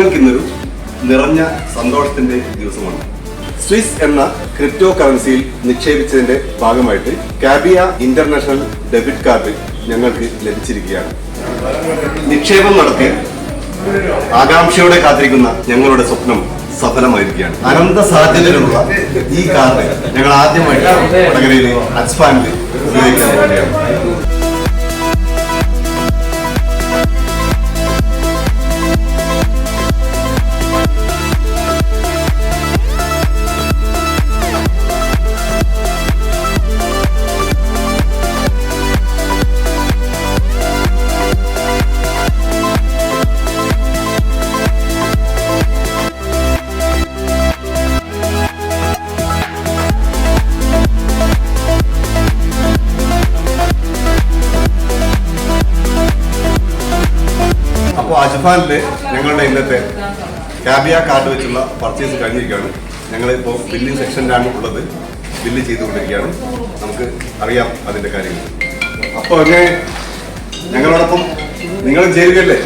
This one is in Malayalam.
ഞങ്ങൾക്കിന്നൊരു നിറഞ്ഞ സന്തോഷത്തിന്റെ ദിവസമാണ്. സ്വിസ് എന്ന ക്രിപ്റ്റോ കറൻസിയിൽ നിക്ഷേപിച്ചതിന്റെ ഭാഗമായിട്ട് കാബിയ ഇന്റർനാഷണൽ ഡെബിറ്റ് കാർഡ് ഞങ്ങൾക്ക് ലഭിച്ചിരിക്കുകയാണ്. നിക്ഷേപം നടത്തി ആകാംക്ഷയോടെ കാത്തിരിക്കുന്ന ഞങ്ങളുടെ സ്വപ്നം സഫലമായിരിക്കുകയാണ്. അനന്ത സാധ്യതയിലുള്ള ഈ കാർഡ് ഞങ്ങൾ ആദ്യമായിട്ട് വടകരയിലെ അജ്ഫാനിൽ ഉപയോഗിക്കാൻ പോവുകയാണ്. അപ്പോൾ അജ്ഫാനിലെ ഞങ്ങളുടെ ഇന്നത്തെ കാബിയ കാർഡ് വെച്ചുള്ള പർച്ചേസ് കഴിഞ്ഞിരിക്കുകയാണ്. ഞങ്ങളിപ്പോൾ ബില്ലിംഗ് സെക്ഷനിലാണ് ഉള്ളത്. ബില്ല് ചെയ്തുകൊണ്ടിരിക്കുകയാണ്. നമുക്ക് അറിയാം അതിൻ്റെ കാര്യങ്ങൾ. അപ്പോൾ അങ്ങനെ ഞങ്ങളോടൊപ്പം നിങ്ങളും ചേരുകയല്ലേ?